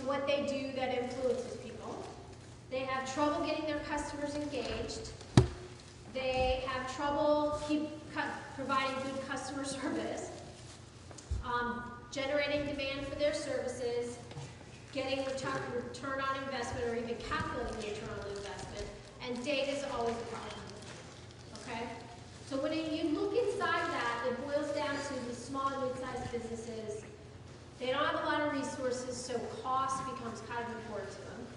what they do that influences people. They have trouble getting their customers engaged. They have trouble providing good customer service, generating demand for their services, getting return on investment or even calculating the return on investment, and data is always a problem. Okay? So when you look inside that, it boils down to the small and mid-sized businesses. They don't have a lot of resources, so cost becomes kind of important to them.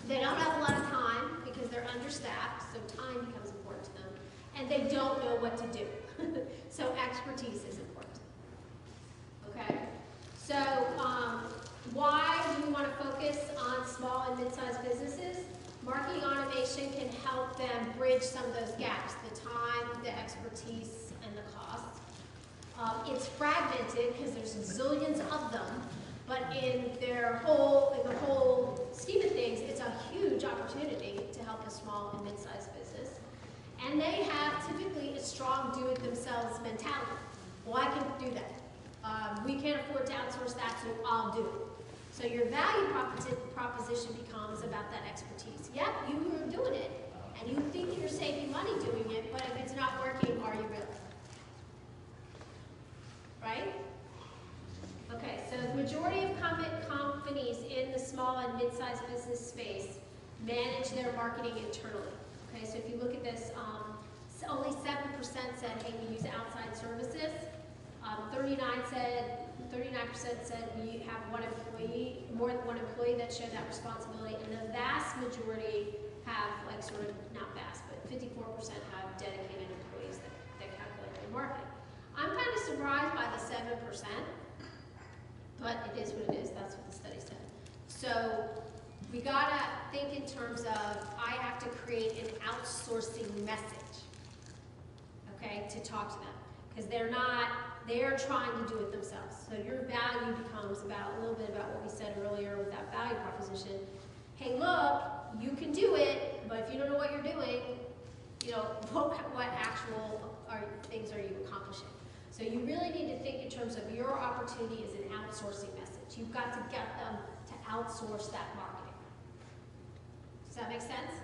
They don't have a lot of time because they're understaffed, so time becomes important to them. And they don't know what to do. So expertise is important. Okay? So why do we want to focus on small and mid-sized businesses? Marketing automation can help them bridge some of those gaps, the time, the expertise, and the cost. It's fragmented because there's zillions of them, but in the whole scheme of things, it's a huge opportunity to help a small and mid-sized business. And they have typically a strong do-it-themselves mentality. Well, I can do that. We can't afford to outsource that, so I'll do it. So your value proposition becomes about that expertise. Yep, you are doing it, and you think you're saving money doing it, but if it's not working, are you really? Right? Okay, so the majority of companies in the small and mid-sized business space manage their marketing internally. Okay, so if you look at this, only 7% said, hey, we use outside services. 39% said we have more than one employee that share that responsibility, and the vast majority have, like, sort of, not vast, but 54% have dedicated employees that calculate their marketing. I'm kind of surprised by the 7%, but it is what it is. That's what the study said. So we gotta think in terms of, I have to create an outsourcing message, okay, to talk to them, because they're trying to do it themselves. So your value becomes a little bit about what we said earlier with that value proposition. Hey, look, you can do it, but if you don't know what you're doing, you know, what actual things are you accomplishing? So you really need to think in terms of your opportunity as an outsourcing message. You've got to get them to outsource that marketing. Does that make sense?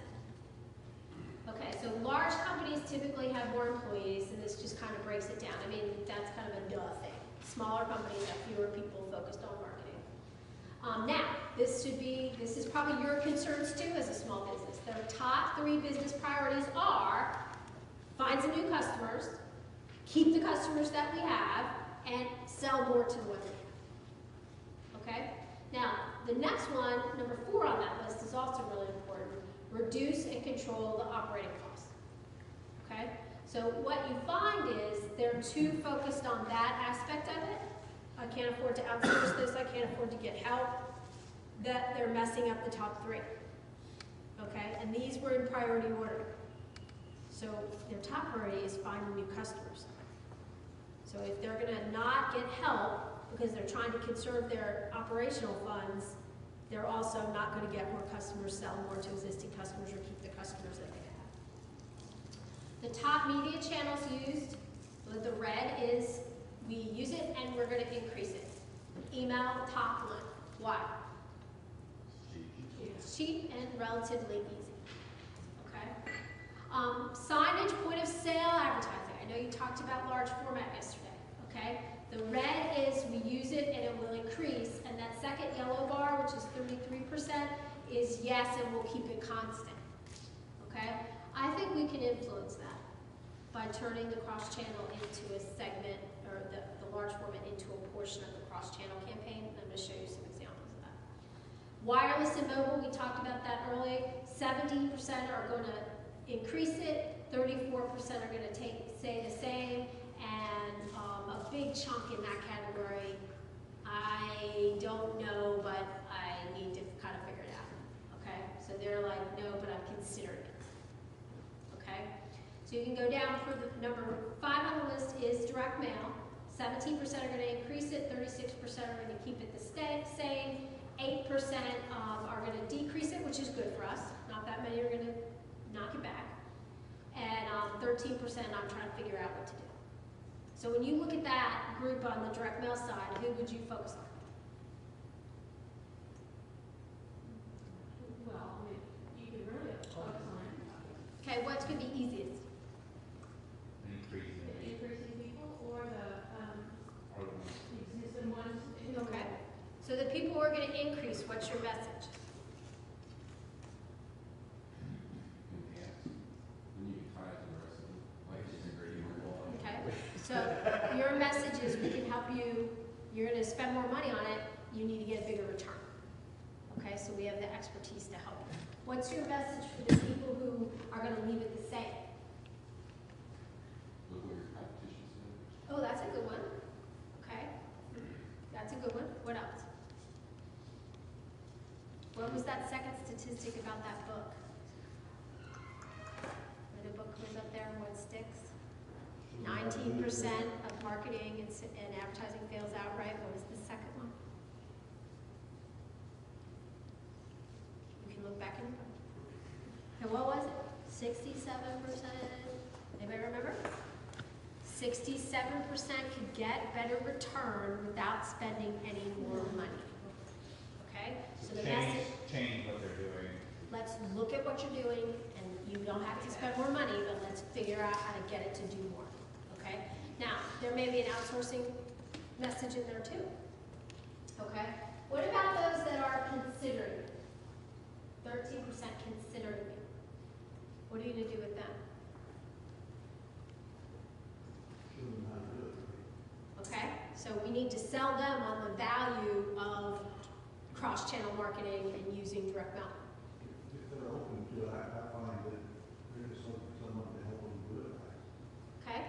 Okay, so large companies typically have more employees, and this just kind of breaks it down. I mean, that's kind of a duh thing. Smaller companies have fewer people focused on marketing. Now, this is probably your concerns too as a small business. The top 3 business priorities are find some new customers, keep the customers that we have, and sell more to what we have. Okay? Now, the next one, number 4 on that list, is also really important. Reduce and control the operating costs. Okay? So what you find is they're too focused on that aspect of it. I can't afford to outsource this, I can't afford to get help, that they're messing up the top 3. Okay? And these were in priority order. So their top priority is finding new customers. So if they're going to not get help because they're trying to conserve their operational funds, they're also not going to get more customers, sell more to existing customers, or keep the customers that they have. The top media channels used, the red is we use it and we're going to increase it. Email, top 1. Why? It's cheap and relatively easy. Okay? Signage, point of sale advertising. I know you talked about large format yesterday. Okay? The red is we use it and it will increase, and that second yellow bar, which is 33%, is yes, and we'll keep it constant. Okay? I think we can influence that by turning the cross-channel into a segment, or the large format into a portion of the cross-channel campaign. And I'm going to show you some examples of that. Wireless and mobile, we talked about that earlier. 70% are going to increase it, 34% are going to stay the same, and a big chunk in that category, I don't know, but I need to kind of figure it out. Okay? So they're like, no, but I'm considering it. Okay? So you can go down for the number 5 on the list is direct mail. 17% are going to increase it, 36% are going to keep it the same, 8% are going to decrease it, which is good for us. Not that many are going to knock it back. And 13% I'm trying to figure out what to do. So when you look at that group on the direct mail side, who would you focus on? what's going to be easiest? Increasing people or the existing ones? Okay. So the people who are going to increase, what's your message? Okay. So your message is we can help you. You're going to spend more money on it. You need to get a bigger return. Okay. So we have the expertise to help you. What's your message for the people who are going to leave it the same? Look what your competition says. Oh, that's a good one. Okay. That's a good one. What else? What was that second statistic about that book? Where the book was up there and what sticks? 19% of marketing and advertising fails outright. What was the second one? You can look back in your book. And what was it? 67%? Anybody remember? 67% could get better return without spending any more money. Okay? So the message, change what they're doing. let's look at what you're doing, and you don't have to spend more money, but let's figure out how to get it to do more. Okay? Now, there may be an outsourcing message in there too. Okay? What about those that are considering? 13% considering you. What are you going to do with them? Okay? So we need to sell them on the value of cross-channel marketing and using direct mail. If they're open to it, I find that there is someone to help them do it. Okay?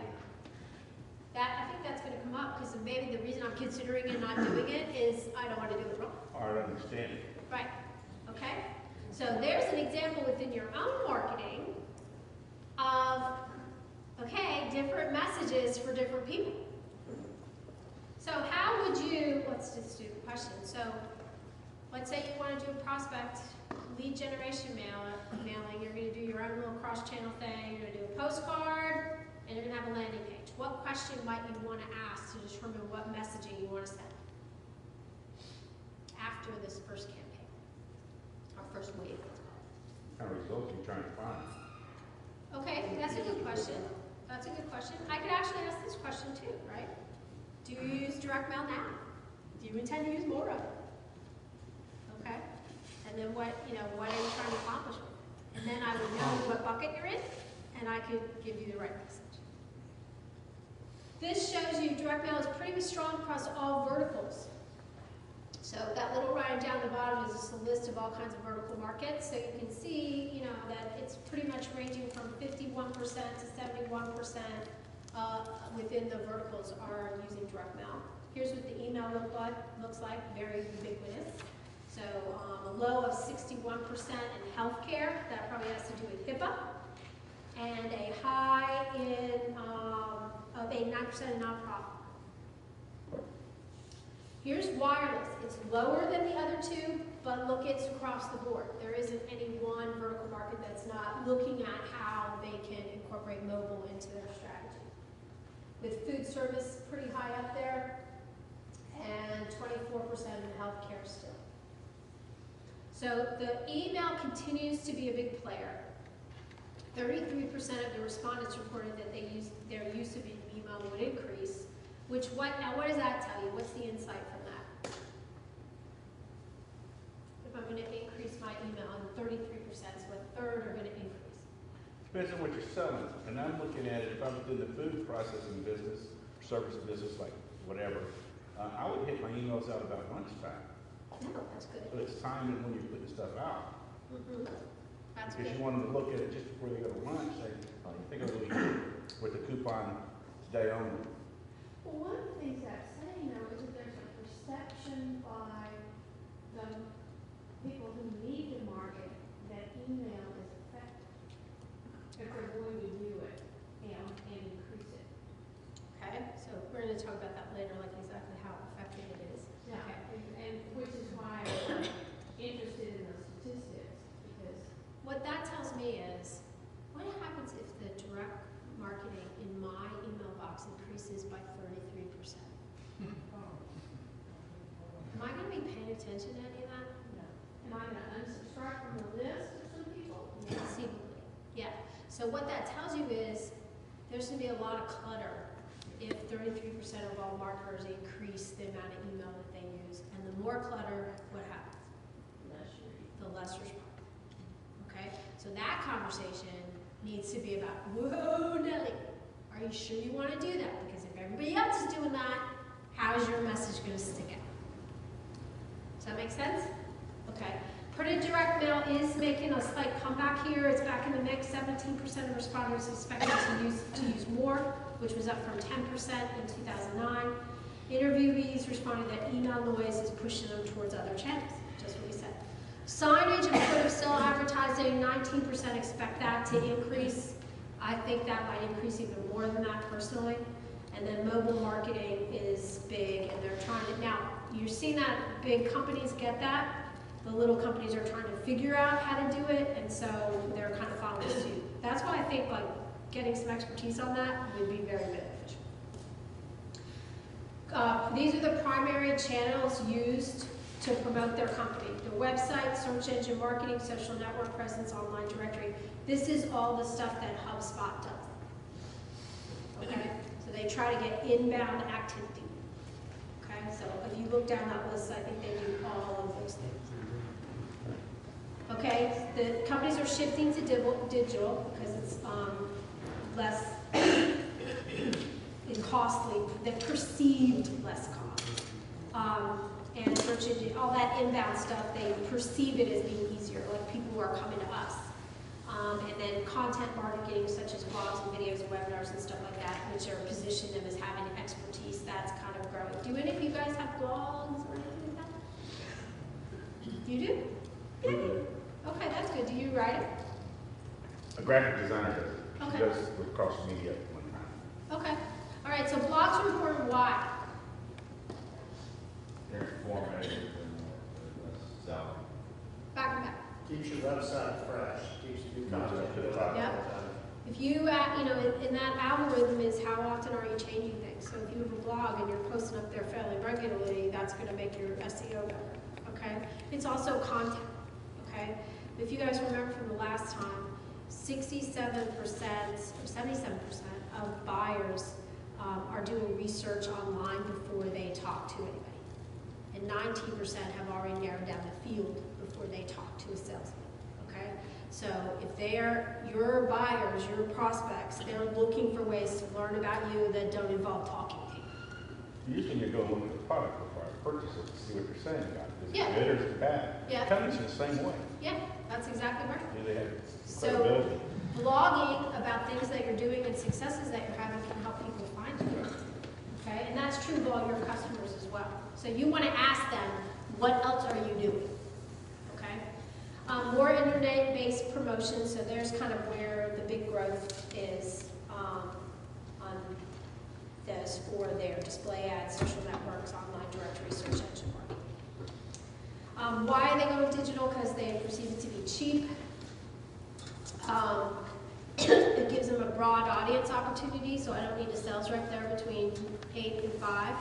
I think that's going to come up because maybe the reason I'm considering and not doing it is I don't want to do it wrong. Hard to understand it. Right. Okay? So there's an example within your own marketing of, okay, different messages for different people. So how would you, let's just do the question. So let's say you want to do a prospect lead generation mailing. You're going to do your own little cross-channel thing. You're going to do a postcard, and you're going to have a landing page. What question might you want to ask to determine what messaging you want to send after this first campaign, or first wave? What kind of results are you trying to find? Okay, that's a good question. That's a good question. I could actually ask this question too, right? Do you use direct mail now? Do you intend to use more of it? Okay. And then what are you trying to accomplish with it? And then I would know what bucket you're in, and I could give you the right message. This shows you direct mail is pretty strong across all verticals. So that little line down the bottom is just a list of all kinds of vertical markets. So you can see, that it's pretty much ranging from 51% to 71% within the verticals are using direct mail. Here's what the email looks like, very ubiquitous. So a low of 61% in healthcare, that probably has to do with HIPAA, and a high of 89% in nonprofit. Here's wireless. It's lower than the other two, but look, it's across the board. There isn't any one vertical market that's not looking at how they can incorporate mobile into their strategy. With food service pretty high up there, and 24% in healthcare still. So the email continues to be a big player. 33% of the respondents reported that their use of email would increase. Now what does that tell you? What's the insight from that? If I'm going to increase my email, and 33%, so a third are going to increase. Depends on what you're selling. And I'm looking at it, if I'm in the food processing business, service business, like whatever, I would hit my emails out about lunchtime. No, that's good. So it's timing when you're putting stuff out. Mm-hmm. That's Because good. you want them to look at it just before they go to lunch, say, oh, you think I'm really good with the coupon today only. Well, one of the things that's saying though is that there's a perception by the people who need to market that email is effective if they're going to do it and increase it. Okay, so we're going to talk about that later, like exactly how effective it is. Yeah, Okay. and which is why I'm interested in those statistics because What that tells me is, what happens if the direct marketing in my email box increases by 33%? Am I going to be paying attention to any of that? am I going to unsubscribe from the list of some people? Conceivably. Yeah. So what that tells you is there's going to be a lot of clutter if 33% of all marketers increase the amount of email that they use. And the more clutter, what happens? The less response. Okay? So that conversation needs to be about, whoa, Nelly, are you sure you want to do that? Because if everybody else is doing that, how is your message going to stick out? Does that make sense? Okay. Printed direct mail is making a slight comeback here. It's back in the mix. 17% of respondents expected to use more, which was up from 10% in 2009. Interviewees responded that email noise is pushing them towards other channels, just what we said. Signage and point of sale advertising, 19% expect that to increase. I think that might increase even more than that personally. And then mobile marketing is big, and they're trying to, now, you're seeing that big companies get that. The little companies are trying to figure out how to do it, and so they're kind of following suit. That's why I think like getting some expertise on that would be very beneficial. These are the primary channels used to promote their company. Their website, search engine marketing, social network presence, online directory. This is all the stuff that HubSpot does. Okay? So they try to get inbound activity. Okay? So if you look down that list, I think they do all of those things. Okay? The companies are shifting to digital because it's less costly, the perceived less cost. And search engine, all that inbound stuff, they perceive it as being easier, like people who are coming to us. And then content marketing, such as blogs and videos and webinars and stuff like that, which are positioned them as having expertise, that's kind of growing. Do any of you guys have blogs or anything like that? You do? Yeah. Okay, that's good. Do you write it? A graphic designer does it. Okay. She does it with cross media at one time. Okay. All right, so blogs are important. Why? They're informative and selling. Back and back. Keeps your website fresh, keeps new content. Yep. If you, in that algorithm is how often are you changing things. So if you have a blog and you're posting up there fairly regularly, that's going to make your SEO better. Okay. It's also content. Okay. If you guys remember from the last time, 67% or 77% of buyers are doing research online before they talk to anybody. And 19% have already narrowed down the field before they talk to a salesman, okay? So if they're your buyers, your prospects, they're looking for ways to learn about you that don't involve talking to you. Usually you go look at the product before I purchase it to see what you're saying about it. Is it Yeah. good or is it bad? Yeah. Companies are the same way. Yeah, that's exactly right. Do they have So, credibility? blogging about things that you're doing and successes that you're having can help people find you, okay? And that's true of all your customers as well. So you want to ask them, what else are you doing? Okay? More internet-based promotions, so there's kind of where the big growth is on this for their display ads, social networks, online directory, search engine marketing. Why are they going digital? Because they perceive it to be cheap. It gives them a broad audience opportunity, so I don't need a sales rep there between 8 and 5.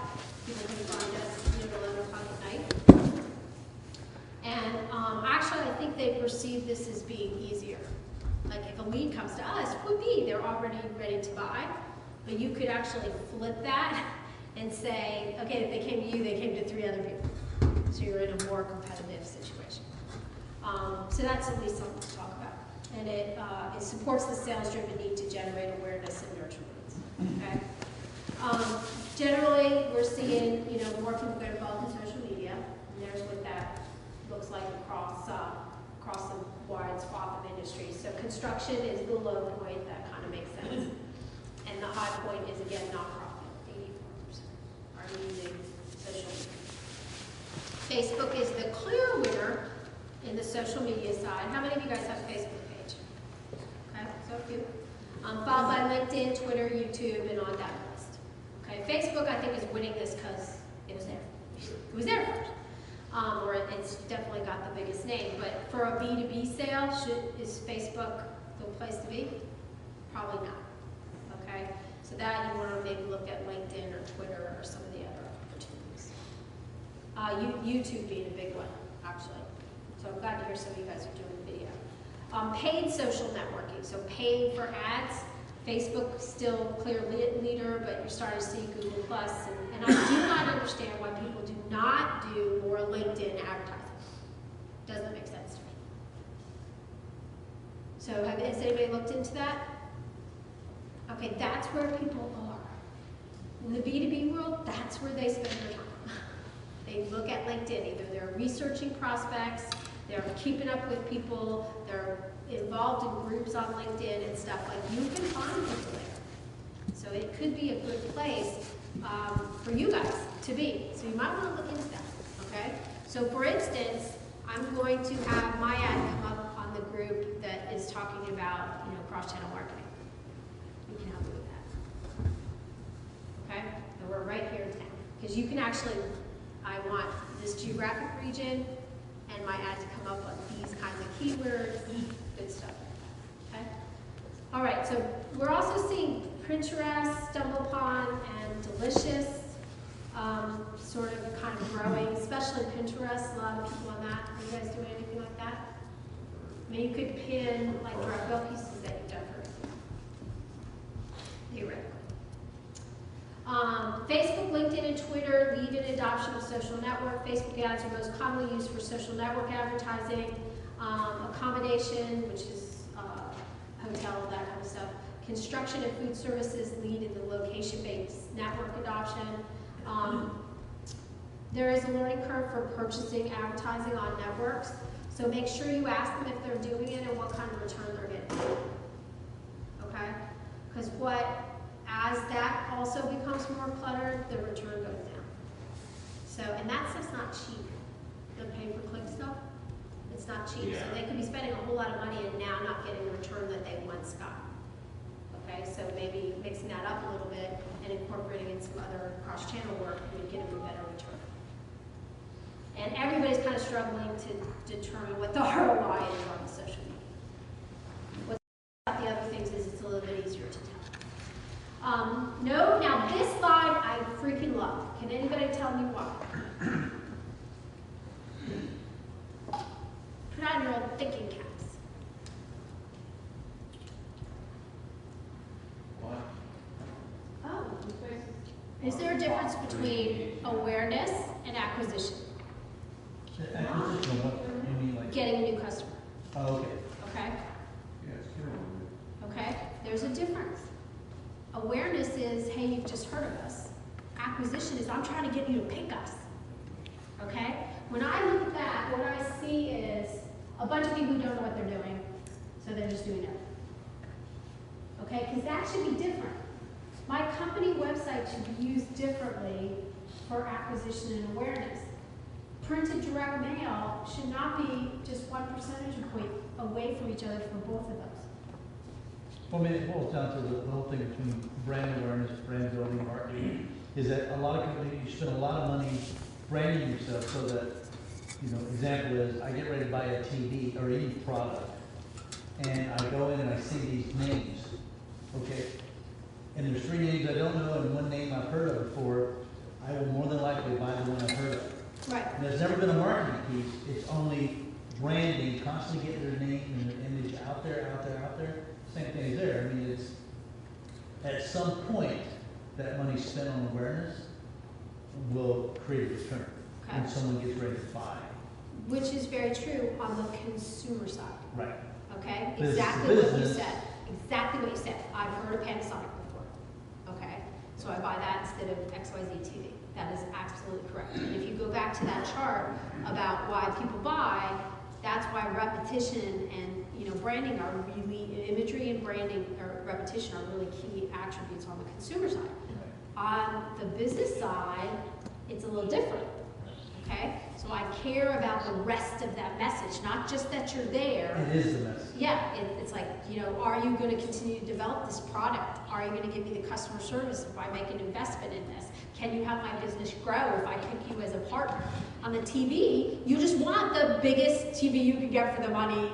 People can find us 11 o'clock at night. And actually, I think they perceive this as being easier. Like if a lead comes to us, whoopee, they're already ready to buy. But you could actually flip that and say, okay, if they came to you, they came to 3 other people. So you're in a more competitive situation. So that's at least something to talk about. And it supports the sales-driven need to generate awareness and nurture leads. Okay. Generally, we're seeing more people get involved in social media, and there's what that looks like across the wide swath of industries. So construction is the low point. That kind of makes sense. And the high point is again nonprofit. 84% are using social media. Facebook is the clear winner in the social media side. How many of you guys have a Facebook page? Okay, so a few. Followed by LinkedIn, Twitter, YouTube, and on that list. Okay, Facebook I think is winning this because it was there. It was there first. Or it's definitely got the biggest name. But for a B2B sale, is Facebook the place to be? Probably not. Okay, so that you want to maybe look at LinkedIn or Twitter or some of the other opportunities. YouTube being a big one, actually. So I'm glad to hear some of you guys are doing video. Paid social networking, so paying for ads. Facebook still clear leader, but you're starting to see Google Plus, and I do not understand why people do not do more LinkedIn advertising. Doesn't make sense to me. So has anybody looked into that? Okay, that's where people are. In the B2B world, that's where they spend their time. They look at LinkedIn. Either they're researching prospects, they're keeping up with people, they're involved in groups on LinkedIn and stuff. Like, you can find people there. So it could be a good place for you guys to be. So you might want to look into that, okay? So for instance, I'm going to have my ad come up on the group that is talking about, cross-channel marketing. You can help me with that. Okay? And we're right here in town. Because you can actually, I want this geographic region and my ad to come up on these kinds of keywords, good stuff. Okay? All right, so we're also seeing Pinterest, StumbleUpon, and Delicious sort of kind of growing, especially Pinterest, a lot of people on that. Are you guys doing anything like that? I mean, you could pin like drawbell pieces that you've done for theoretically. Facebook, LinkedIn, and Twitter lead in adoption of social network. Facebook ads are most commonly used for social network advertising, accommodation, which is hotel, that kind of stuff. Construction and food services lead in the location-based network adoption. There is a learning curve for purchasing advertising on networks, so make sure you ask them if they're doing it and what kind of return they're getting. Okay? Because as that also becomes more cluttered, the return goes down. So, and that stuff's not cheap. The pay-per-click stuff, it's not cheap. Yeah. So they could be spending a whole lot of money and now not getting the return that they once got. Okay, so maybe mixing that up a little bit and incorporating in some other cross-channel work would get them a better return. And everybody's kind of struggling to determine what the ROI is on the social media. What's about the other things is it's a little bit easier to tell. No, now this slide I freaking love. Can anybody tell me why? Put on your old thinking caps. What? Oh, Is there a difference between awareness and acquisition? Acquisition of what, you mean like? Getting a new customer, Oh, okay. okay? Yeah, it's terrible. Okay, there's a difference. Awareness is, hey, you've just heard of us. Acquisition is, I'm trying to get you to pick us. Okay? When I look at that, what I see is a bunch of people who don't know what they're doing, so they're just doing it. Okay? Because that should be different. My company website should be used differently for acquisition and awareness. Printed direct mail should not be just 1 percentage point away from each other for both of those. Well, I mean, it boils down to the whole thing between brand awareness, brand building, marketing, is that a lot of companies, you spend a lot of money branding yourself so that, example is, I get ready to buy a TV or any product, and I go in and I see these names, okay? And there's 3 names I don't know and 1 name I've heard of before, I will more than likely buy the one I've heard of. Right. And there's never been a marketing piece, it's only branding, constantly getting their name and their image out there. Same thing is there. I mean, it's, at some point, that money spent on awareness will create a return when Okay. someone gets ready to buy. Which is very true on the consumer side. Right. Okay? Business to Exactly what you business. said. Exactly what you said. I've heard of Panasonic before. Okay? So I buy that instead of XYZ TV. That is absolutely correct. And if you go back to that chart about why people buy, that's why repetition and branding are really, imagery and branding or repetition are really key attributes on the consumer side. On the business side, it's a little different. Okay? So I care about the rest of that message, not just that you're there. It is the message. Yeah, it's like, are you going to continue to develop this product? Are you going to give me the customer service if I make an investment in this? Can you help my business grow if I pick you as a partner? On the TV, you just want the biggest TV you can get for the money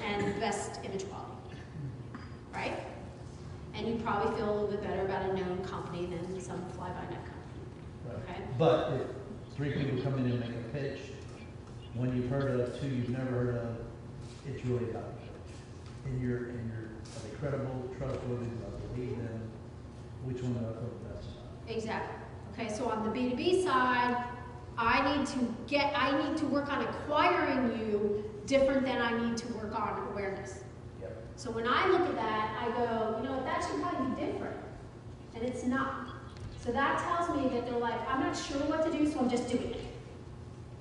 and best image quality, right? And you probably feel a little bit better about a known company than some fly-by-night company, Right. okay? But if 3 people come in and make a pitch, one you've heard of, 2 you've never heard of, it's really about the pitch. are they credible, trustworthy, do I believe them? Which one do I feel the best about? Exactly. Okay, so on the B2B side, I need to work on acquiring you different than I need to work on awareness. Yep. So when I look at that, I go, you know, that should probably be different. And it's not. So that tells me that they're like, I'm not sure what to do, so I'm just doing it.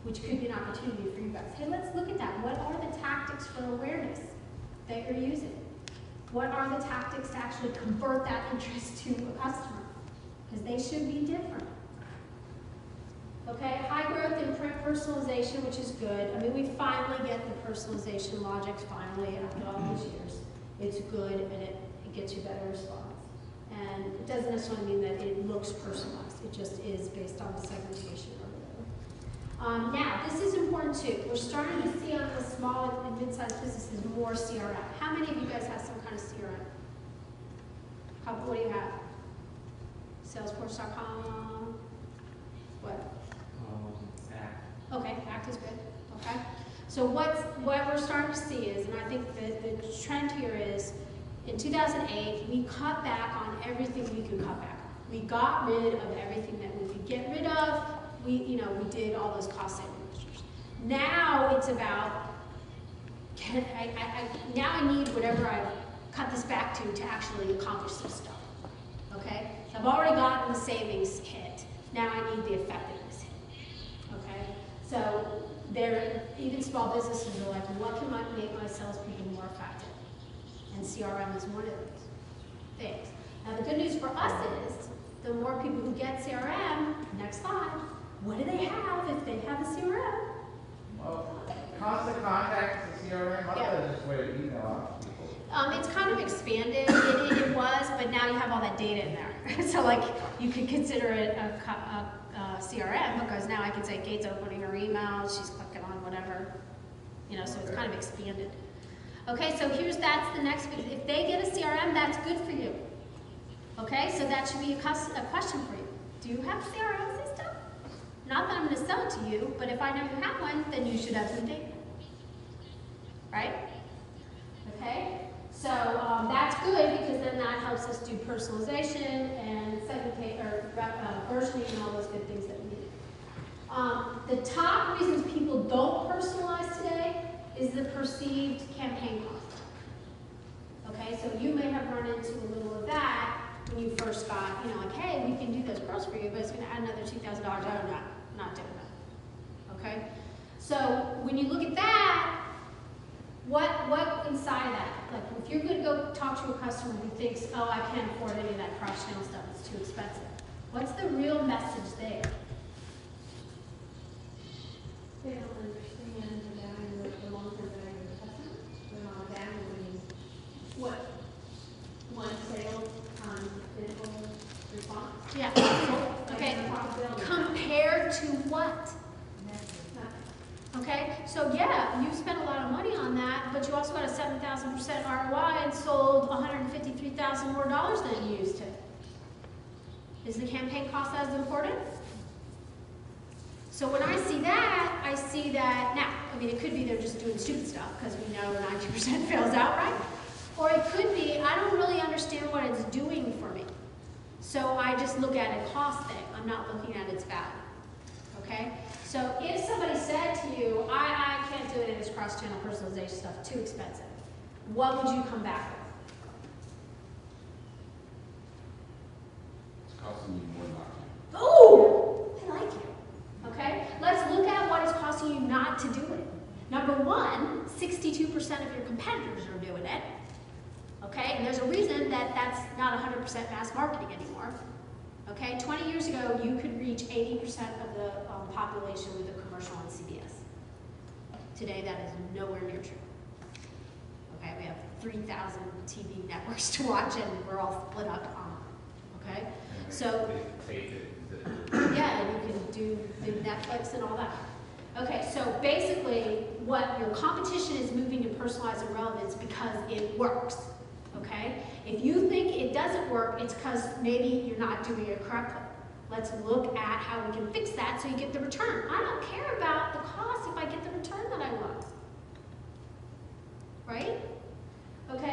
Which could be an opportunity for you guys. Hey, let's look at that. What are the tactics for awareness that you're using? What are the tactics to actually convert that interest to a customer? Because they should be different. Okay, high growth in print personalization, which is good. I mean, we finally get the personalization logic, finally, after all these years. It's good, and it gets you better response. And it doesn't necessarily mean that it looks personalized. It just is based on the segmentation or whatever. Now, this is important too. We're starting to see on the small and mid-sized businesses more CRM. How many of you guys have some kind of CRM? What do you have? Salesforce.com? What? Okay, Act is good. Okay. So what we're starting to see is, and I think the trend here is, in 2008, we cut back on everything we could cut back on. We got rid of everything that we could get rid of. We did all those cost saving measures. Now it's about, now I need whatever I've cut this back to actually accomplish some stuff. Okay? So I've already gotten the savings hit. Now I need the effectiveness hit. Okay? So even small businesses are like, what can I make my salespeople more effective? And CRM is one of those things. Now the good news for us is, the more people who get CRM, next slide, what do they have if they have a CRM? Well, constant contact is a CRM. I thought it was just a way to email out to people. It's kind of expanded. It was, but now you have all that data in there. So like you could consider it a CRM, because now I can say Kate's opening her email, she's clicking on whatever, so it's kind of expanded. Okay, so that's the next piece. If they get a CRM, that's good for you. Okay, so that should be a question for you. Do you have a CRM system? Not that I'm going to sell it to you, but if I know you have one, then you should have some data. Right? Okay, so that's good, because then that helps us do personalization and segmentation or versioning and all those good things that we need. The top reasons people don't personalize today is the perceived campaign cost. Okay, so you may have run into a little of that when you first got, like, hey, we can do those girls for you, but it's going to add another $2,000. Oh, not doing that. Okay, so when you look at that, what inside that? Like, if you're going to go talk to a customer who thinks, oh, I can't afford any of that cross-channel stuff, it's too expensive. What's the real message there? They don't understand the value of the long-term value of the customer. They're not evaluating what one sale times digital response. Yeah. Okay. Compared to what? Okay. So yeah, you spent a lot of money on that, but you also got a 7,000% ROI and sold $153,000 more than you used to. Is the campaign cost as important? So when I see that, now, I mean, it could be they're just doing stupid stuff, because we know 90% fails outright. Or it could be, I don't really understand what it's doing for me. So I just look at a cost thing. I'm not looking at its value. Okay? So if somebody said to you, I can't do it in this cross-channel personalization stuff, too expensive, what would you come back with? It's costing you more than I can. Oh, I like you. Okay? Let's look at what it's costing you not to do it. Number one, 62% of your competitors are doing it. Okay? And there's a reason that that's not 100% mass marketing anymore. Okay? 20 years ago, you could reach 80% of the population with a commercial on CBS. Today, that is nowhere near true. Okay? We have 3,000 TV networks to watch, and we're all split up on them. Okay? So, yeah, and you can do the Netflix and all that. Okay, so basically, what your competition is moving to personalized and relevance because it works. Okay? If you think it doesn't work, it's because maybe you're not doing it correctly. Let's look at how we can fix that so you get the return. I don't care about the cost if I get the return that I want. Right? Okay?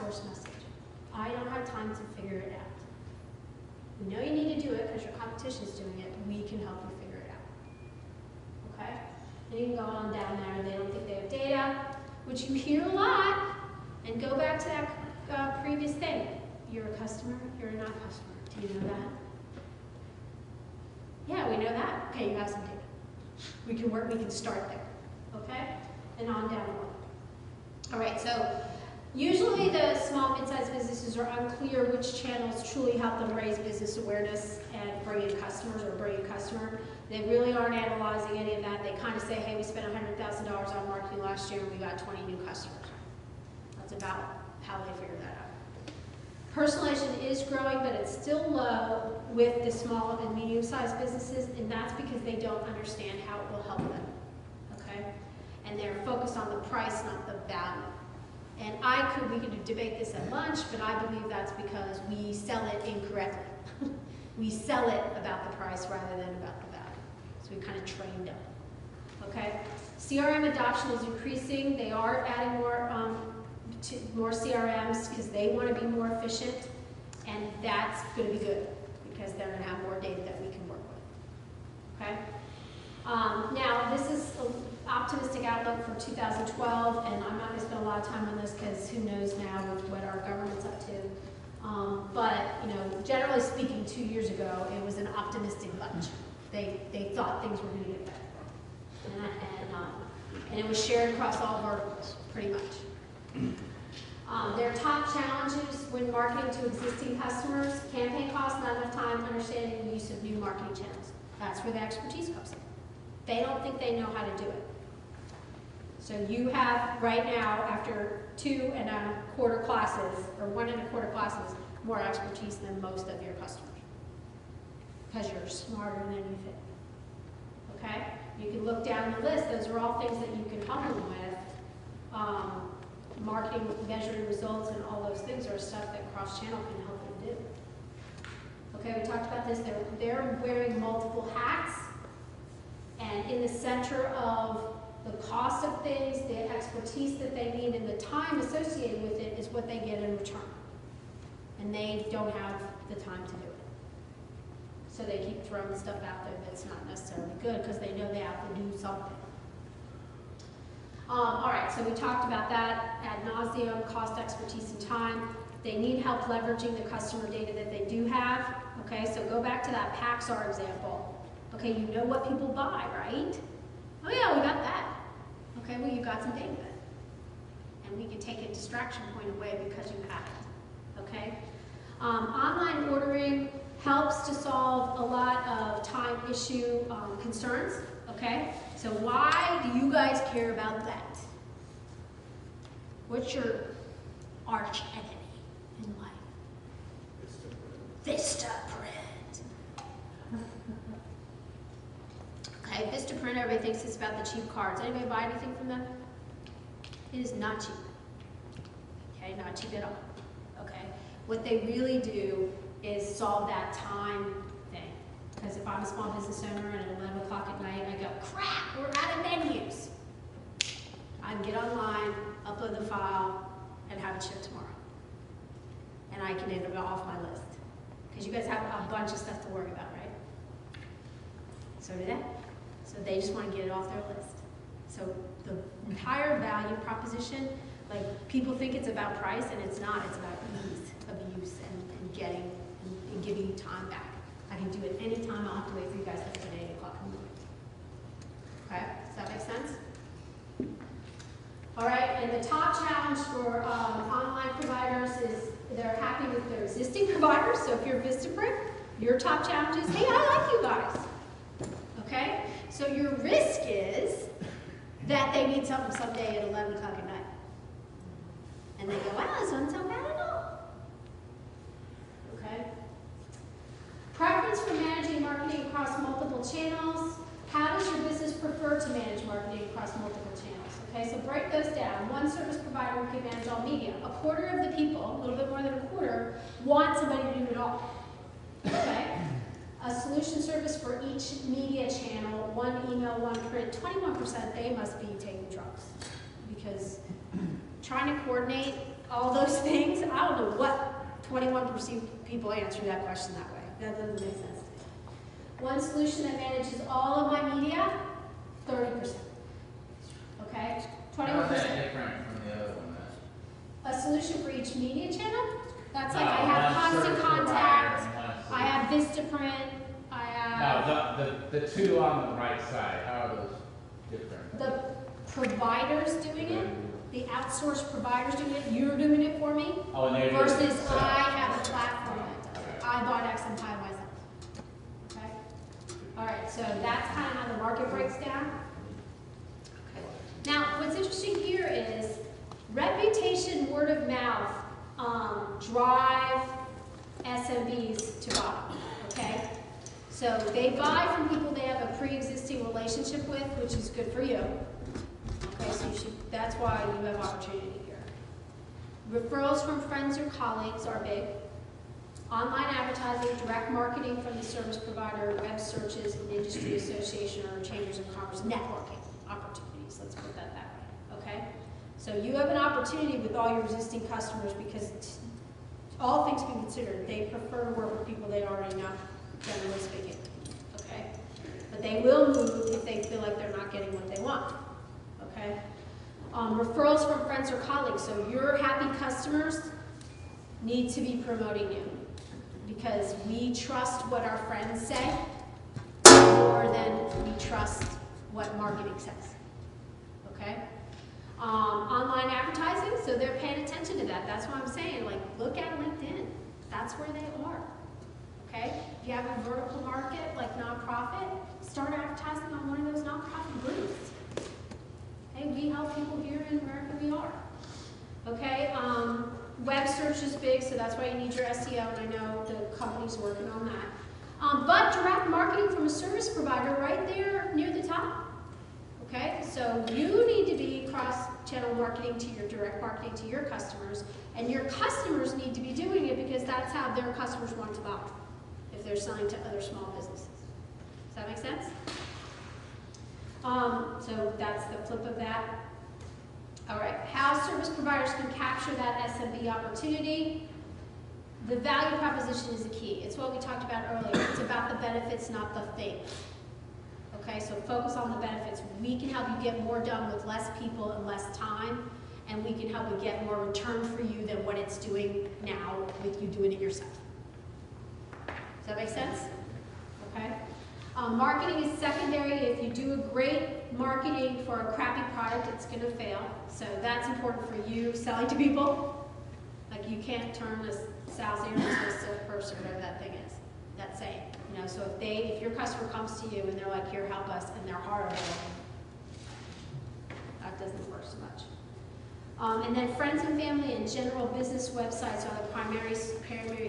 outsource message. I don't have time to figure it out. We know you need to do it because your competition's doing it. We can help you figure it out. Okay? And you can go on down there. They don't think they have data, which you hear a lot. And go back to that previous thing. You're a customer, you're not a customer. Do you know that? Yeah, we know that. Okay, you have some data. We can work, we can start there. Okay? And on down the line. All right, so usually the small, mid-sized businesses are unclear which channels truly help them raise business awareness and bring in customers or bring in customer. They really aren't analyzing any of that. They kind of say, hey, we spent $100,000 on marketing last year and we got 20 new customers. That's about how they figure that out. Personalization is growing, but it's still low with the small and medium-sized businesses, and that's because they don't understand how it will help them, okay? And they're focused on the price, not the value. And we could debate this at lunch, but I believe that's because we sell it incorrectly. We sell it about the price rather than about the value. So we kind of trained them, okay? CRM adoption is increasing. They are adding more CRMs because they want to be more efficient, and that's going to be good because they're going to have more data that we can work with. Okay. Now this is an optimistic outlook for 2012, and I'm not going to spend a lot of time on this because who knows now with what our government's up to. But you know, generally speaking, 2 years ago it was an optimistic bunch. They thought things were going to get better, and it was shared across all verticals pretty much. Their top challenges when marketing to existing customers: campaign costs, not enough time, understanding the use of new marketing channels. That's where the expertise comes in. They don't think they know how to do it. So you have, right now, after 2.25 classes, or 1.25 classes, more expertise than most of your customers. Because you're smarter than you think. Okay? You can look down the list. Those are all things that you can help them with. Marketing, measuring results, and all those things are stuff that cross-channel can help them do. Okay, we talked about this. They're wearing multiple hats, and in the center of the cost of things, the expertise that they need, and the time associated with it is what they get in return. And they don't have the time to do it. So they keep throwing stuff out there that's not necessarily good because they know they have to do something. All right, so we talked about that ad nauseum, cost, expertise, and time. They need help leveraging the customer data that they do have. Okay, so go back to that Paxar example. Okay, you know what people buy, right? Oh yeah, we got that. Okay, well you got some data then. And we can take a distraction point away because you have it. Okay? Online ordering helps to solve a lot of time issue concerns. Okay? So why do you guys care about that? What's your arch enemy in life? Vistaprint. Okay, Vistaprint, everybody thinks it's about the cheap cards. Anybody buy anything from them? It is not cheap. Okay, not cheap at all. Okay, what they really do is solve that time thing. Because if I'm a small business owner and at 11 o'clock at night I go, crap, we're out of menus. I can get online, upload the file, and have it shipped tomorrow. And I can end it off my list. Because you guys have a bunch of stuff to worry about, right? So do they. So they just want to get it off their list. So the entire value proposition, like people think it's about price, and it's not. It's about ease of use and getting and giving you time back. I can do it anytime. I'll have to wait for you guys to at 8 o'clock in the morning. Okay, does that make sense? All right, and the top challenge for online providers is they're happy with their existing providers. So if you're Vistaprint, your top challenge is, hey, I like you guys. Okay, so your risk is that they need something someday at 11 o'clock at night. And they go, wow, this doesn't sound bad at all. Okay. Preference for managing marketing across multiple channels. How does your business prefer to manage marketing across multiple channels? Okay, so break those down. One service provider can manage all media. A quarter of the people, a little bit more than a quarter, want somebody to do it all. Okay? A solution service for each media channel, one email, one print, 21%, they must be taking drugs. Because trying to coordinate all those things. I don't know what 21% people answer that question that way. That doesn't make sense. One solution that manages all of my media, 30%. Okay? 21%. How is that different from the other one then? A solution for each media channel? That's like No, I have one constant service provider contact, and one I have Vistaprint, I have No, the two on the right side, how are those different? the providers doing it, the outsourced providers doing it, you're doing it for me, Oh, and they're doing it versus themselves. I have a platform that does it. I bought X and Y myself. Okay? All right, so that's kind of how the market breaks down. Okay. Now, what's interesting here is reputation, word of mouth, drive SMBs to buy, okay? So they buy from people they have a pre-existing relationship with, which is good for you. Okay, so that's why you have opportunity here. Referrals from friends or colleagues are big. Online advertising, direct marketing from the service provider, web searches, an industry association or chambers of commerce, networking opportunities, let's put that way, okay? So you have an opportunity with all your existing customers because all things being considered, they prefer to work with people they already know, generally speaking, okay? But they will move if they feel like they're not getting what they want, okay? Referrals from friends or colleagues. So your happy customers need to be promoting you because we trust what our friends say more than we trust what marketing says, okay? Online advertising, so they're paying attention to that. That's why I'm saying, like, look at LinkedIn. That's where they are, okay? If you have a vertical market, like nonprofit, start advertising on one of those nonprofit groups. Hey, we help people here in wherever we are, okay? Web search is big, so that's why you need your SEO, and I know the company's working on that. But direct marketing from a service provider right there near the top. Okay, so you need to be cross-channel marketing to your direct marketing to your customers, and your customers need to be doing it because that's how their customers want to buy if they're selling to other small businesses. Does that make sense? So that's the flip of that. All right, how service providers can capture that SMB opportunity. The value proposition is the key. It's what we talked about earlier. It's about the benefits, not the thing. Okay, so focus on the benefits. We can help you get more done with less people and less time, and we can help you get more return for you than what it's doing now with you doing it yourself. Does that make sense? Okay. Marketing is secondary. If you do a great marketing for a crappy product, it's going to fail. So that's important for you selling to people. Like you can't turn a sales into a salesperson, whatever that thing is. That's saying. You know, so if your customer comes to you and they're like, here, help us, and they're horrible, that doesn't work so much. And then friends and family and general business websites are the primary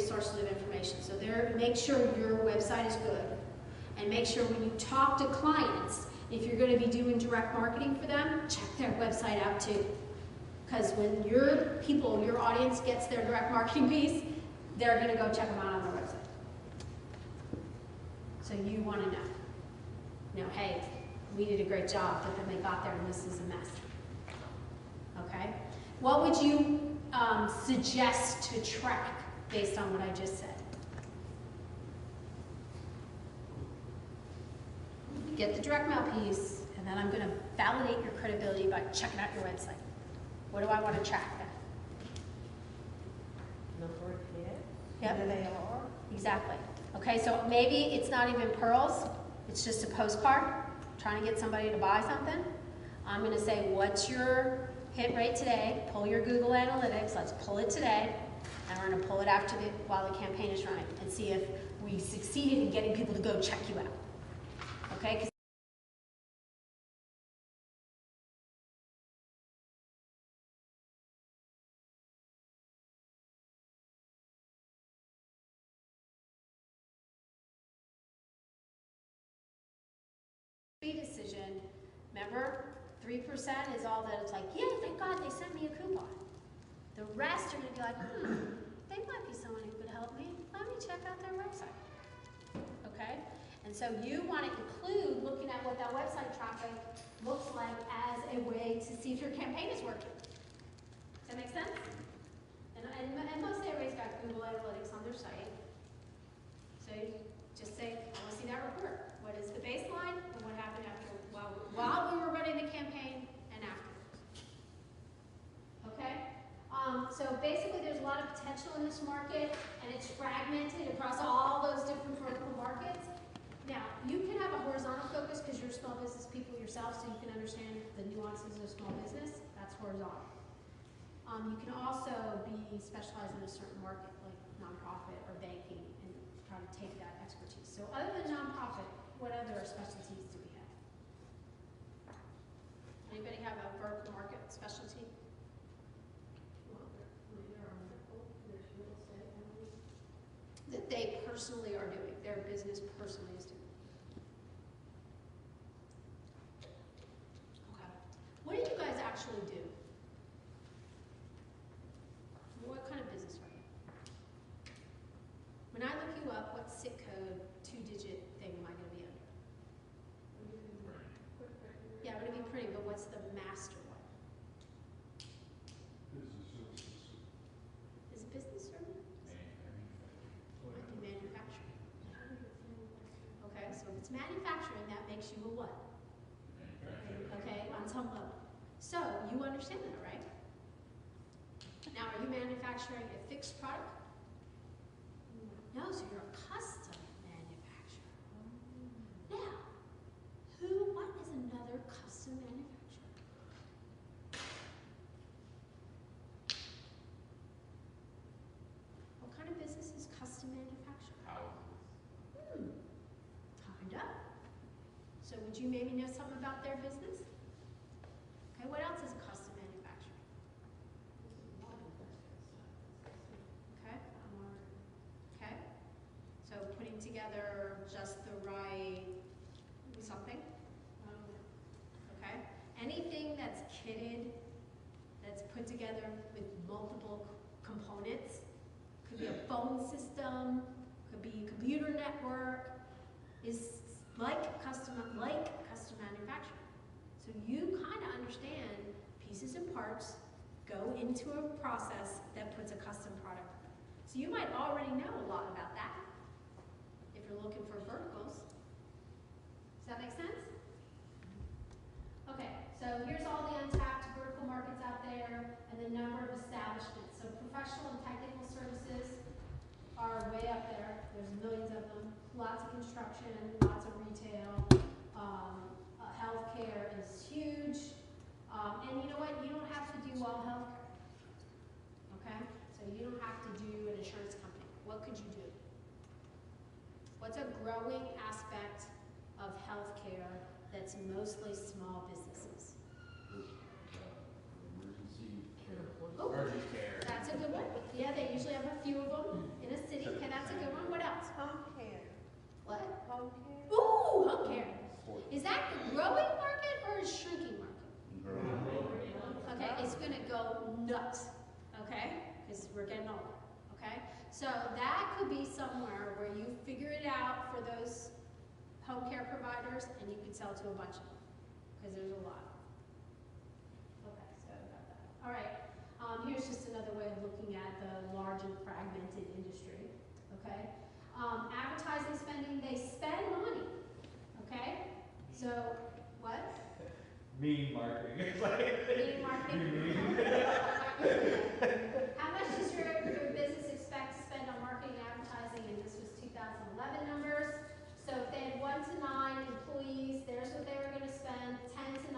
sources of information. So make sure your website is good, and make sure when you talk to clients, if you're going to be doing direct marketing for them, check their website out too. Because when your audience gets their direct marketing piece, they're going to go check them out on their website. So you want to know, hey, we did a great job, but then they got there and this is a mess. Okay? What would you suggest to track based on what I just said? Get the direct mail piece, and then I'm going to validate your credibility by checking out your website. What do I want to track then? Number of kids. Yep. Where they are. Exactly. Okay, so maybe it's not even pearls, it's just a postcard, trying to get somebody to buy something. I'm going to say, what's your hit rate today? Pull your Google Analytics, let's pull it today, and we're going to pull it while the campaign is running, and see if we succeeded in getting people to go check you out. Okay? Decision, remember, 3% is all that it's like, yeah, thank God they sent me a coupon. The rest are going to be like, they might be someone who could help me. Let me check out their website. Okay? And so you want to include looking at what that website traffic looks like as a way to see if your campaign is working. Does that make sense? their site. So you just say, I want to see that report. What is the baseline and what happened after, while we were running the campaign and afterwards. Okay? So basically there's a lot of potential in this market and it's fragmented across all those different vertical markets. Now, you can have a horizontal focus because you're small business people yourself, so you can understand the nuances of small business. That's horizontal. You can also be specialized in a certain market, like nonprofit or banking, and try to take that expertise. So other than nonprofit, what other specialties do we have? Anybody have a vertical market specialty? Well, there are medical, there's real estate, That they personally are doing, their business personally is doing. Okay. What do you guys actually do? What kind of business are you? When I look you up, what SIC code, 2-digit thing am I going to be under? Yeah, I'm going to be pretty, but what's the master one? Business services. Is it business service? Might be manufacturing. Okay, so if it's manufacturing, that makes you a what? Okay, on some level. So you understand that, right? Now, are you manufacturing a fixed product? No, so you're a custom manufacturer. Now, what is another custom manufacturer? What kind of business is custom manufacturing? Kind of. So would you maybe know something about their business? Okay, what else is a custom manufacturer? Okay. Okay. So putting together just the right something? Okay. Anything that's kitted, that's put together with multiple components. Could be a phone system, could be a computer network, is like custom manufacturing. So you kind of understand pieces and parts go into a process that puts a custom product. So you might already know a lot about that if you're looking for verticals. Does that make sense? Okay, so here's all the untapped vertical markets out there and the number of establishments. So professional and technical services are way up there. There's millions of them. Lots of construction, lots of retail. Healthcare is huge. And you know what? You don't have to do all healthcare. Okay? So you don't have to do an insurance company. What could you do? What's a growing aspect of healthcare that's mostly small businesses? Emergency care. Oh, Urgent care. that's a good one. Yeah, they usually have a few of them in a city. Okay, that's a good one. What else? Home care. What? Home care. Ooh, home care. Is that the growing market or a shrinking market? Okay, it's going to go nuts, okay? Because we're getting older, okay? So that could be somewhere where you figure it out for those home care providers and you could sell to a bunch of them because there's a lot. Okay, so got that. All right, here's just another way of looking at the large and fragmented industry, okay? Advertising spending, they spend money, okay? So, what? Mean marketing. Media marketing. How much does your business expect to spend on marketing and advertising? And this was 2011 numbers. So if they had 1 to 9 employees, there's what they were going to spend. 10 to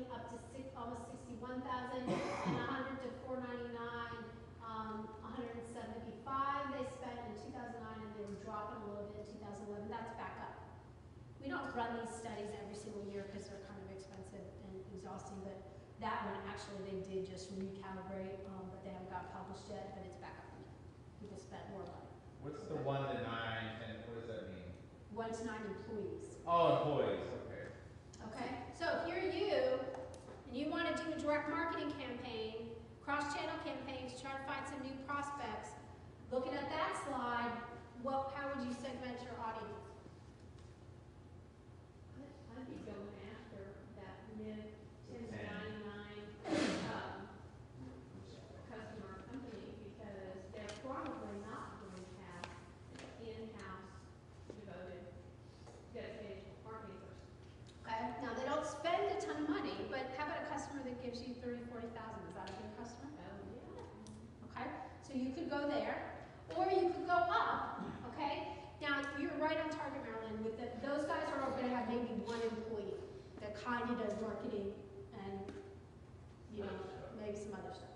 19, up to almost 61,000, and 100 to 499, 175 they spent in 2009, and they were dropping a little bit in 2011. That's back up. We don't run these studies every single year because they're kind of expensive and exhausting, but that one actually they did just recalibrate, but they haven't got published yet, but it's back up again. People spent more money. What's the 1 to 9 and what does that mean? 1 to 9 employees. Oh, employees, okay. Okay, so if you're you and you want to do a direct marketing campaign, cross-channel campaigns, try to find some new prospects, looking at that slide, how would you segment your audience? I'd be going after that mid 10 to 99 customer company because they're probably not going to have So you could go there, or you could go up, okay? Now, you're right on target, Marilyn, with those guys are going to have maybe one employee that kind of does marketing and, you know, maybe some other stuff.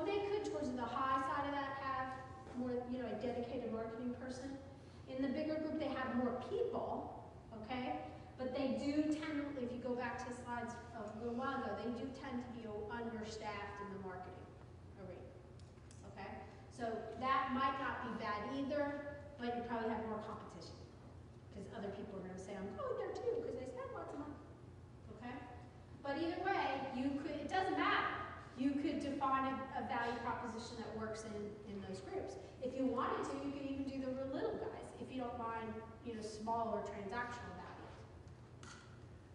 They could, towards the high side of that, have more, you know, a dedicated marketing person. In the bigger group, they have more people, okay? But they do tend, if you go back to slides a little while ago, they do tend to be understaffed in the marketing arena, okay? So that might not be bad either, but you probably have more competition because other people are going to say, I'm going there too because they spend lots of money, okay? But either way, you could, it doesn't matter. You could define a value proposition that works in those groups. If you wanted to, you could even do the little guys if you don't mind, you know, smaller transactional values.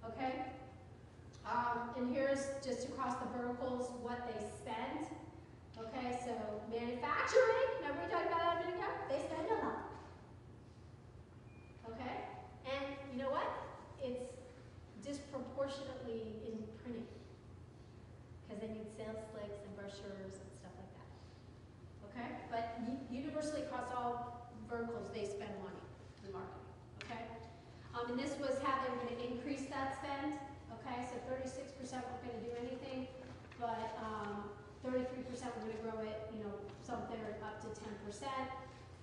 Okay? And here's just across the verticals what they spend. Okay, so manufacturing, remember we talked about that a minute ago? They spend a lot. Okay? And you know what? It's disproportionately in printing. Because they need sales slicks and brochures and stuff like that. Okay? But universally across all verticals, they spend money in marketing. Okay? And this was how they were going to increase that spend. Okay? So 36% weren't going to do anything, but 33% were going to grow it, you know, something up to 10%.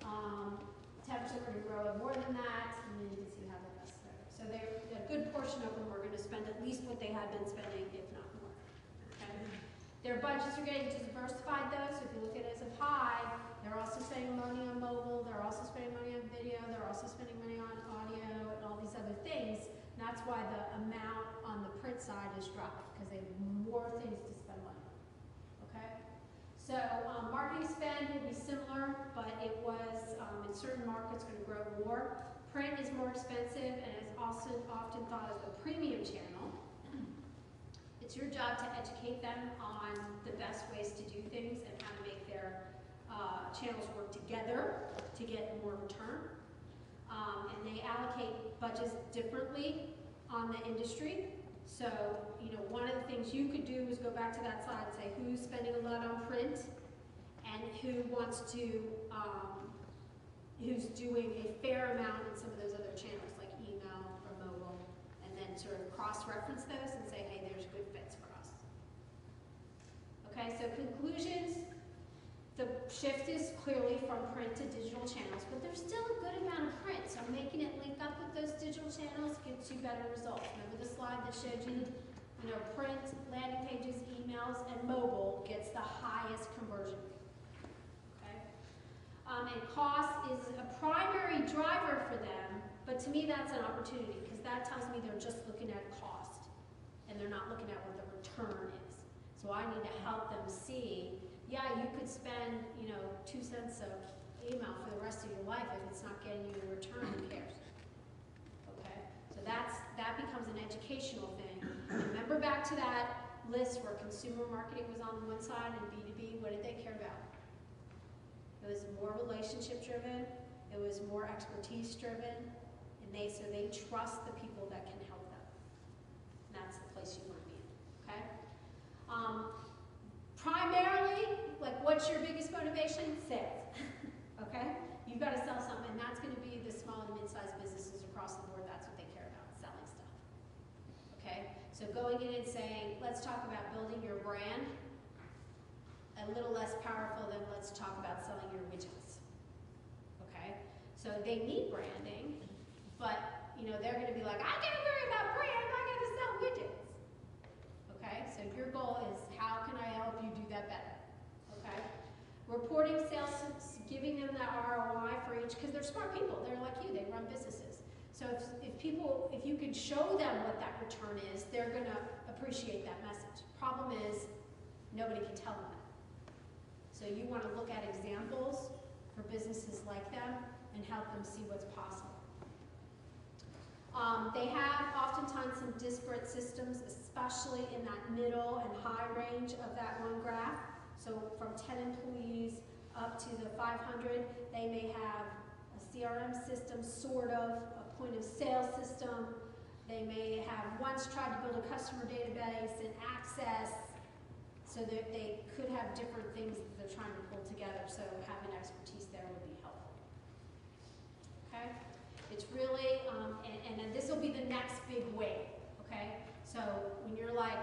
10% were going to grow it more than that, and then you can see how the rest are. So a good portion of them were going to spend at least what they had been spending, if not more. Okay? Their budgets are getting diversified though, so if you look at it as a pie, they're also spending money on mobile, they're also spending money on video, they're also spending money on audio and all these other things. And that's why the amount on the print side is dropping, because they have more things to spend money on. Okay? So marketing spend will be similar, but it was in certain markets going to grow more. Print is more expensive and is also often thought of a premium channel. It's your job to educate them on the best ways to do things and how to make their channels work together to get more return. And they allocate budgets differently on the industry. So, you know, one of the things you could do is go back to that slide and say who's spending a lot on print and who wants to, who's doing a fair amount in some of those other channels like email or mobile, and then sort of cross-reference those and say, hey, there's good fits for us. Okay, so conclusions. The shift is clearly from print to digital channels, but there's still a good amount of print, so making it link up with those digital channels gives you better results. Remember the slide that showed you, print, landing pages, emails, and mobile gets the highest conversion rate. Okay? And cost is a primary driver for them, but to me that's an opportunity, because that tells me they're just looking at cost, and they're not looking at what the return is. So I need to help them see, yeah, you could spend, 2 cents of email for the rest of your life if it's not getting you a return, who cares? Okay? So that becomes an educational thing. Remember back to that list where consumer marketing was on one side and B2B, what did they care about? It was more relationship driven, it was more expertise driven, and so they trust the people that can help them. And that's the place you want to be in, okay? Primarily, like, what's your biggest motivation? Sales, okay? You've got to sell something, and that's going to be the small and mid-sized businesses across the board. That's what they care about, selling stuff, okay? So going in and saying, let's talk about building your brand, a little less powerful than let's talk about selling your widgets, okay? So they need branding, but, they're going to be like, I can't worry about brand, I got to sell widgets. Okay, so your goal is how can I help you do that better? Okay, reporting sales, giving them that ROI for each, because they're smart people. They're like you. They run businesses. So if you can show them what that return is, they're going to appreciate that message. Problem is, nobody can tell them that. So you want to look at examples for businesses like them and help them see what's possible. They have oftentimes some disparate systems, especially in that middle and high range of that one graph. So from 10 employees up to the 500, they may have a CRM system, sort of, a point of sale system. They may have once tried to build a customer database and access, so that they could have different things that they're trying to pull together. So really, and then this will be the next big wave, okay? So when you're like,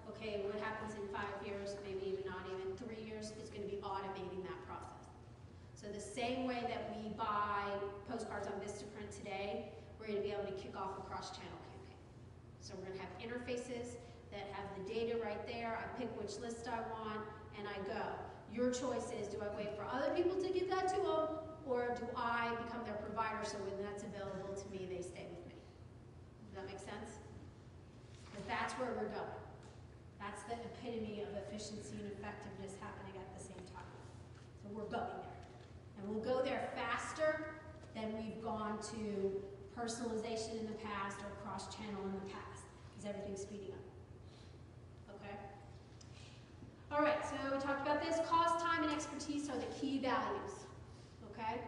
okay, what happens in 5 years, maybe even not even 3 years, is going to be automating that process. So the same way that we buy postcards on Vistaprint today, we're going to be able to kick off a cross-channel campaign. So we're going to have interfaces that have the data right there. I pick which list I want, and I go. Your choice is, do I wait for other people to give that to them, or do I become their provider so when that's available to me, they stay with me? Does that make sense? Because that's where we're going. That's the epitome of efficiency and effectiveness happening at the same time. So we're going there. And we'll go there faster than we've gone to personalization in the past or cross-channel in the past, because everything's speeding up. Okay? All right, so we talked about this. Cost, time, and expertise are the key values. Okay?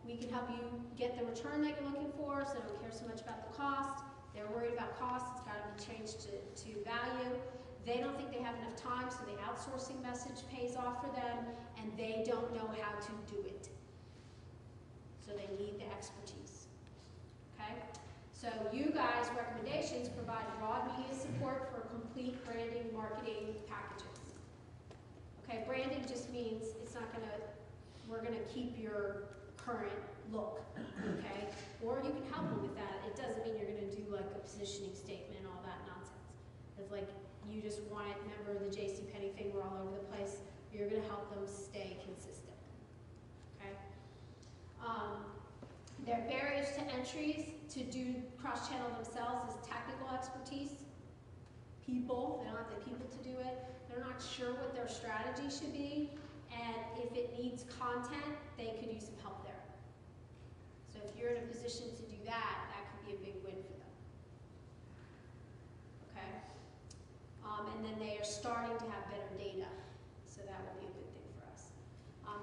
We can help you get the return that you're looking for, so don't care so much about the cost. They're worried about cost. It's got to be changed to value. They don't think they have enough time, so the outsourcing message pays off for them, and they don't know how to do it. So they need the expertise. Okay? So you guys' recommendations provide broad media support for complete branding, marketing packages. Okay, branding just means it's not gonna, we're gonna keep your current look, okay? Or you can help them with that. It doesn't mean you're gonna do like a positioning statement and all that nonsense. It's like you just want it, remember the JCPenney thing, we're all over the place. You're gonna help them stay consistent, okay? Their barriers to entries to do cross-channel themselves is technical expertise. People, they don't have the people to do it. They're not sure what their strategy should be. And if it needs content, they could use some help there. So if you're in a position to do that, that could be a big win for them. Okay? And then they are starting to have better data. So that will be a good thing for us.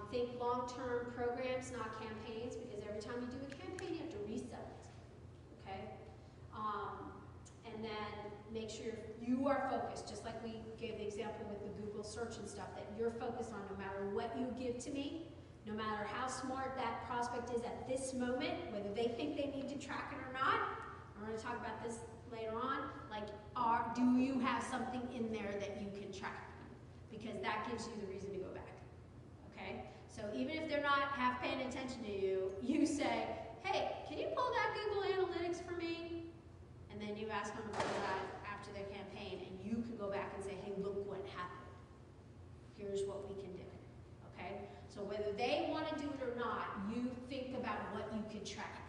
Think long-term programs, not campaigns, because every time you do a campaign, you have to resell it. Okay? And then make sure you are focused, just like we gave the example with the Google search and stuff, that you're focused on no matter what you give to me, no matter how smart that prospect is at this moment, whether they think they need to track it or not. We're going to talk about this later on. Like, do you have something in there that you can track? Because that gives you the reason to go back. Okay? So even if they're not half paying attention to you, you say, hey, can you pull that Google Analytics for me? And then you ask them to pull that after their campaign, and you can go back and say, hey, look what happened. Here's what we can do. Okay? So whether they want to do it or not, you think about what you can track.